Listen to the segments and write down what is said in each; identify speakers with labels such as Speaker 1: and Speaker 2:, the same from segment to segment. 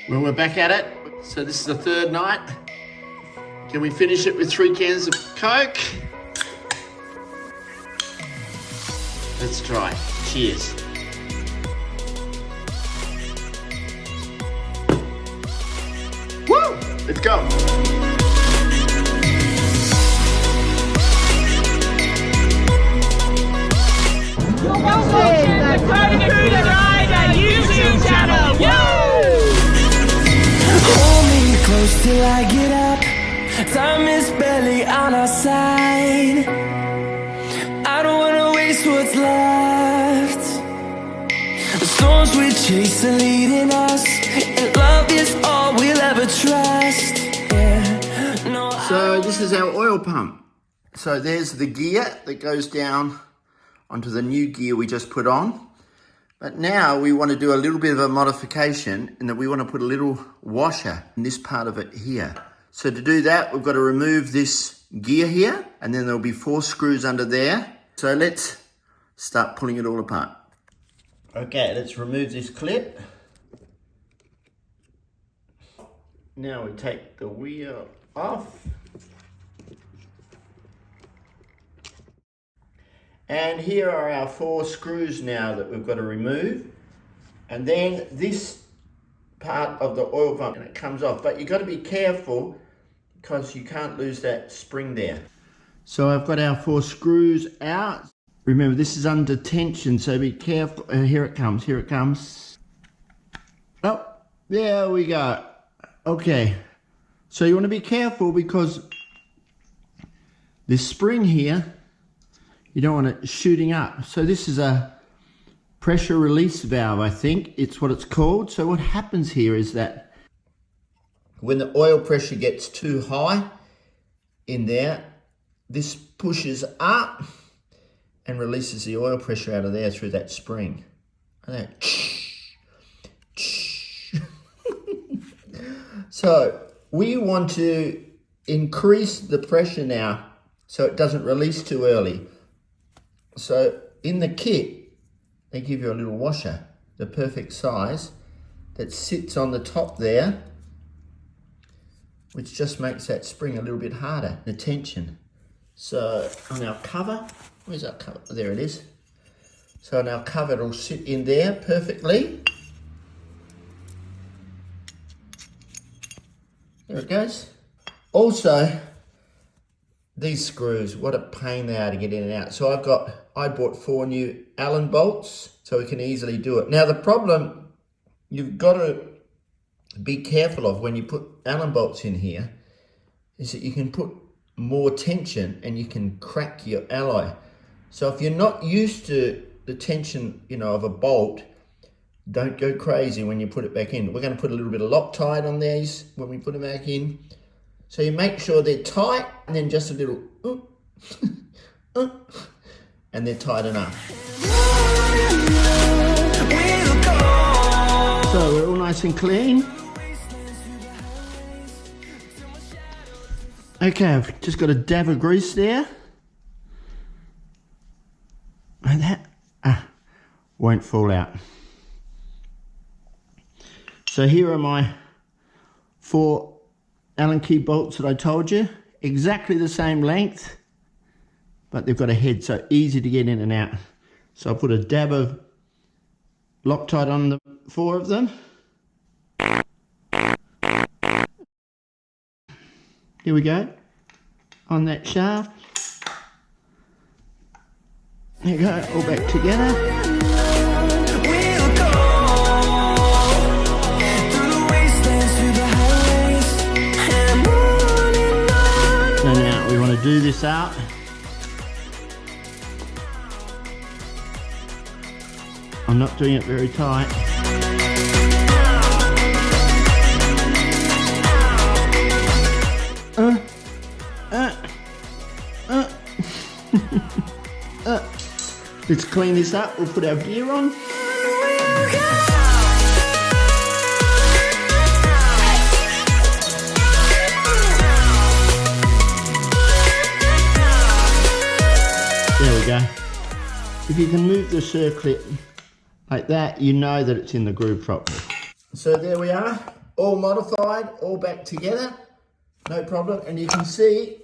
Speaker 1: Well, we're back at it. So this is the third night. Can we finish it with 3 cans of Coke? Let's try. Cheers. Woo! Let's go.
Speaker 2: You're watching the Kodokuna Raida YouTube channel. Woo!
Speaker 3: Hold me close till I get up. Time is barely on our side. I don't wanna waste what's left. The storms we chase are leading us, and love is all we'll ever trust. Yeah. No,
Speaker 1: So this is our oil pump. So there's the gear that goes down onto the new gear we just put on. But now we want to do a little bit of a modification, in that we want to put a little washer in this part of it here. So to do that, we've got to remove this gear here, and then there'll be 4 screws under there. So let's start pulling it all apart. Okay, let's remove this clip. Now we take the wheel off. And here are our 4 screws now that we've got to remove. And then this part of the oil pump, and it comes off. But you've got to be careful because you can't lose that spring there. So I've got our 4 screws out. Remember, this is under tension, so be careful. Here it comes, here it comes. Oh, there we go. Okay, so you want to be careful because this spring here, you don't want it shooting up. So this is a pressure release valve, I think. It's what it's called. So what happens here is that when the oil pressure gets too high in there, this pushes up and releases the oil pressure out of there through that spring. And that So we want to increase the pressure now so it doesn't release too early. So in the kit, they give you a little washer, the perfect size, that sits on the top there, which just makes that spring a little bit harder, the tension. So on our cover, where's our cover? There it is. So on our cover, it'll sit in there perfectly. There it goes. Also, these screws, what a pain they are to get in and out. So I bought 4 new Allen bolts so we can easily do it. Now the problem you've got to be careful of when you put Allen bolts in here is that you can put more tension and you can crack your alloy. So if you're not used to the tension, of a bolt, don't go crazy when you put it back in. We're going to put a little bit of Loctite on these when we put them back in. So you make sure they're tight, and then just a little, and they're tight enough. So we're all nice and clean. Okay, I've just got a dab of grease there. And that won't fall out. So here are my 4 Allen key bolts that I told you, exactly the same length, but they've got a head, so easy to get in and out. So I'll put a dab of Loctite on the 4 of them. Here we go, on that shaft. There you go, all back together. Do this out. I'm not doing it very tight. Let's clean this up. We'll put our gear on. There we go. If you can move the circlip like that, you know that it's in the groove properly. So there we are, all modified, all back together, no problem. And you can see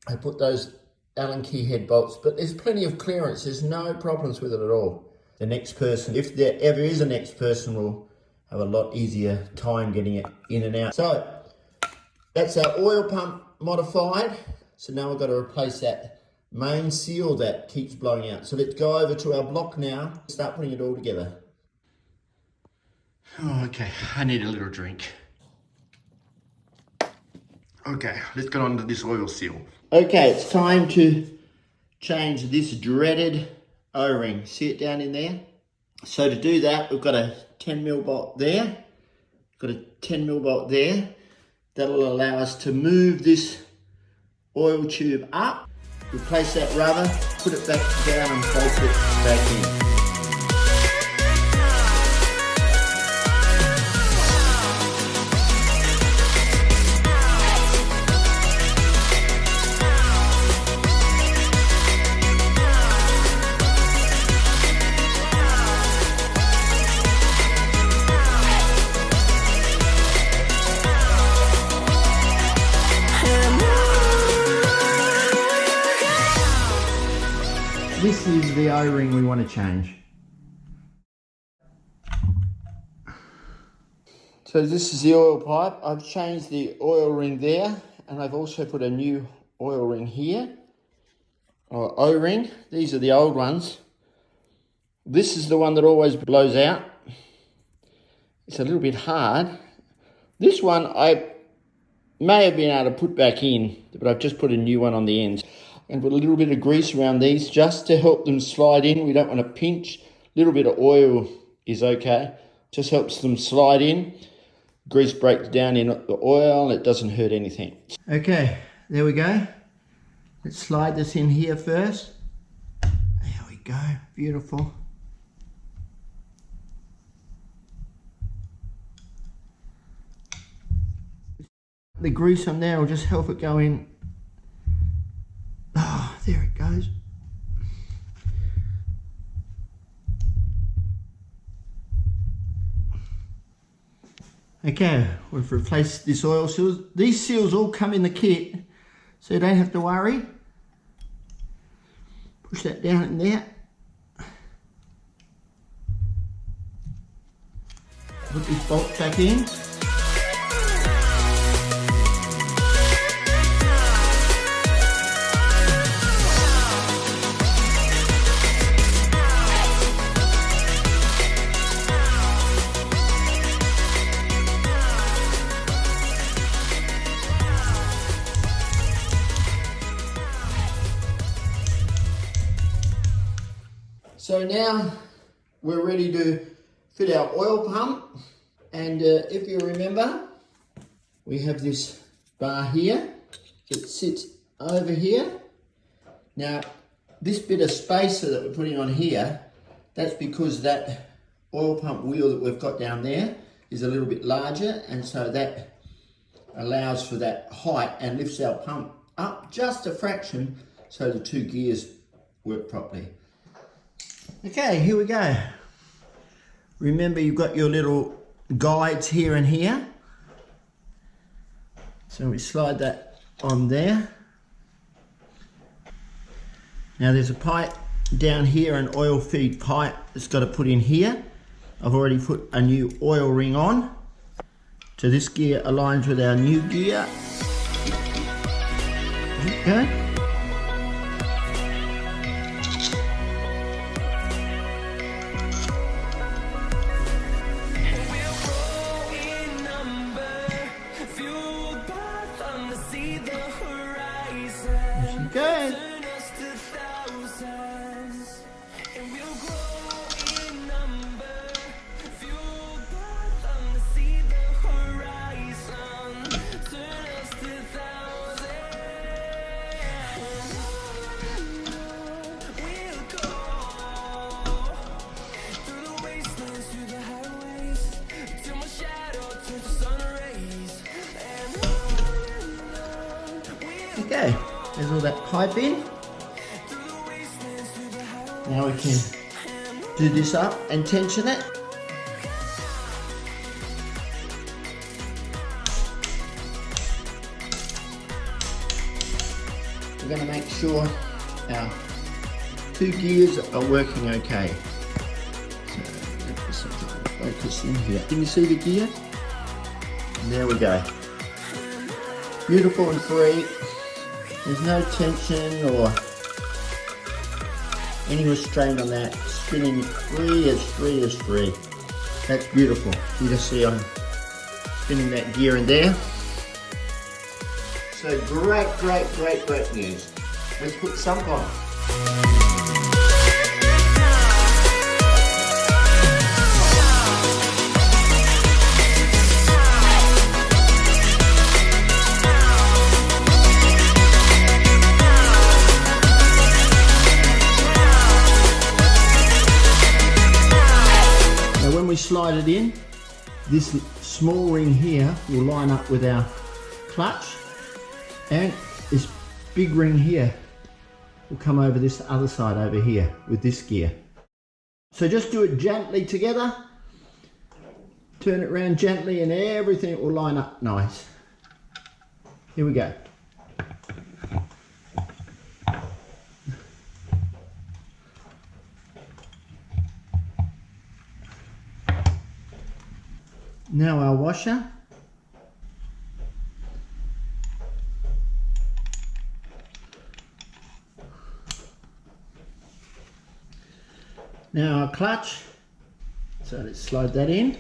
Speaker 1: I put those Allen key head bolts, but there's plenty of clearance. There's no problems with it at all. The next person, if there ever is a next person, will have a lot easier time getting it in and out. So that's our oil pump modified. So now we've got to replace that main seal that keeps blowing out. So let's go over to our block now, start putting it all together. Oh, okay, I need a little drink. Okay, let's get on to this oil seal. Okay, it's time to change this dreaded O-ring. See it down in there? So to do that, we've got a 10mm bolt there. Got a 10mm bolt there. That'll allow us to move this oil tube up, replace that rubber, put it back down and bolt it back in. This is the O-ring we want to change. So this is the oil pipe. I've changed the oil ring there, and I've also put a new oil ring here, or O-ring. These are the old ones. This is the one that always blows out. It's a little bit hard. This one I may have been able to put back in, but I've just put a new one on the ends. And put a little bit of grease around these just to help them slide in. We don't want to pinch. A little bit of oil is okay. Just helps them slide in. Grease breaks down in the oil. It doesn't hurt anything. Okay, there we go. Let's slide this in here first. There we go. Beautiful. The grease on there will just help it go in. Oh, there it goes. Okay, we've replaced this oil seal. These seals all come in the kit, so you don't have to worry. Push that down in there. Put this bolt back in. So now we're ready to fit our oil pump, and if you remember, we have this bar here that sits over here. Now this bit of spacer that we're putting on here, that's because that oil pump wheel that we've got down there is a little bit larger, and so that allows for that height and lifts our pump up just a fraction so the two gears work properly. Okay, here we go. Remember, you've got your little guides here and here. So we slide that on there. Now there's a pipe down here, an oil feed pipe that's got to put in here. I've already put a new oil ring on. So this gear aligns with our new gear. Okay. Good. Okay, there's all that pipe in. Now we can do this up and tension it. going to make sure our two gears are working okay. So let me sometimes focus in here. Can you see the gear? And there we go. Beautiful and free. There's no tension or any restraint on that. Spinning free as free as free. That's beautiful. You can see I'm spinning that gear in there. So great news. Let's put sump on. Now when we slide it in, this small ring here will line up with our clutch, and this big ring here will come over this other side over here with this gear. So just do it gently together, turn it around gently, and everything will line up nice. Here we go. Now our washer. Now our clutch. So let's slide that in.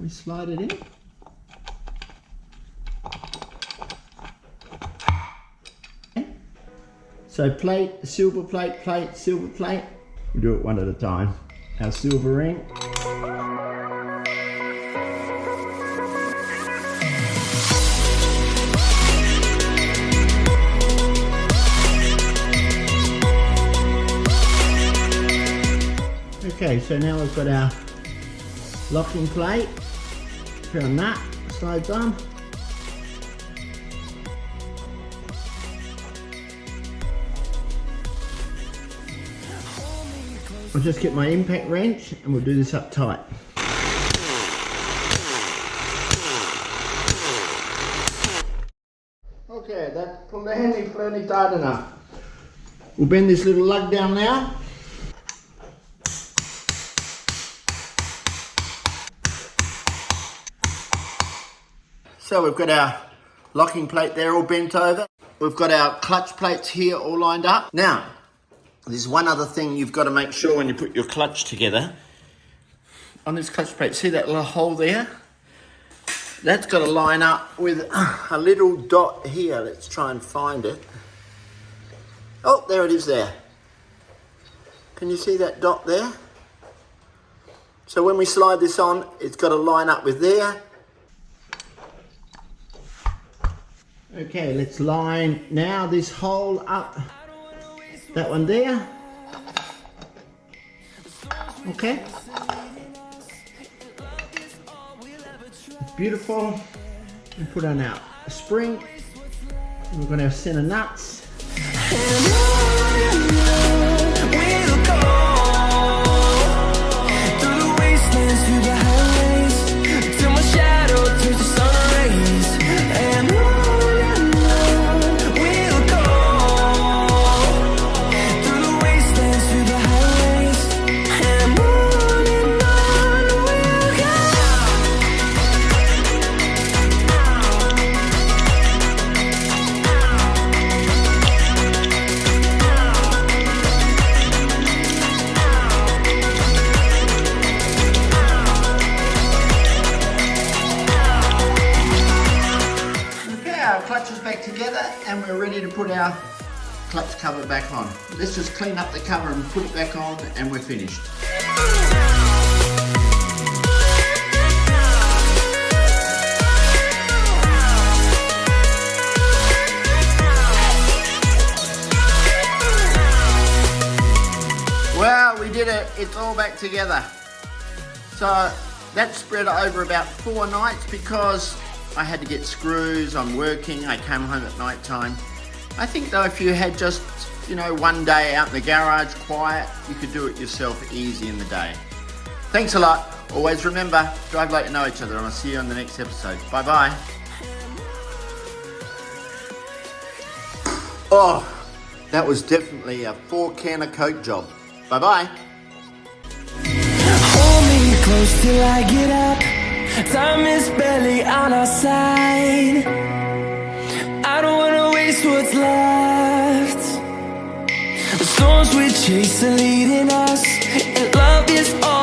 Speaker 1: We slide it in. So plate, silver plate, plate, silver plate. We do it one at a time. Our silver ring. Okay, so now we've got our locking plate. Put our nut, slides on. I'll just get my impact wrench and we'll do this up tight. Okay, that's plenty tight enough. We'll bend this little lug down now. So we've got our locking plate there all bent over. We've got our clutch plates here all lined up. Now, there's one other thing you've got to make sure when you put your clutch together. On this clutch plate, see that little hole there? That's got to line up with a little dot here. Let's try and find it. Oh, there it is there. Can you see that dot there? So when we slide this on, it's got to line up with there. Okay, let's line now this hole up. That one there. Okay. Beautiful. And put on our spring. And we're going to have center nuts. And we're ready to put our clutch cover back on. Let's just clean up the cover and put it back on and we're finished. Well, we did it. It's all back together. So that spread over about 4 nights because I had to get screws, I'm working, I came home at night time. I think though if you had just, one day out in the garage, quiet, you could do it yourself easy in the day. Thanks a lot. Always remember, drive like you know each other, and I'll see you on the next episode. Bye bye. Oh, that was definitely a 4-can of Coke job. Bye bye.
Speaker 3: Hold me close till I get up. Time is barely on our side. I don't wanna waste what's left. The storms we chase are leading us, and love is all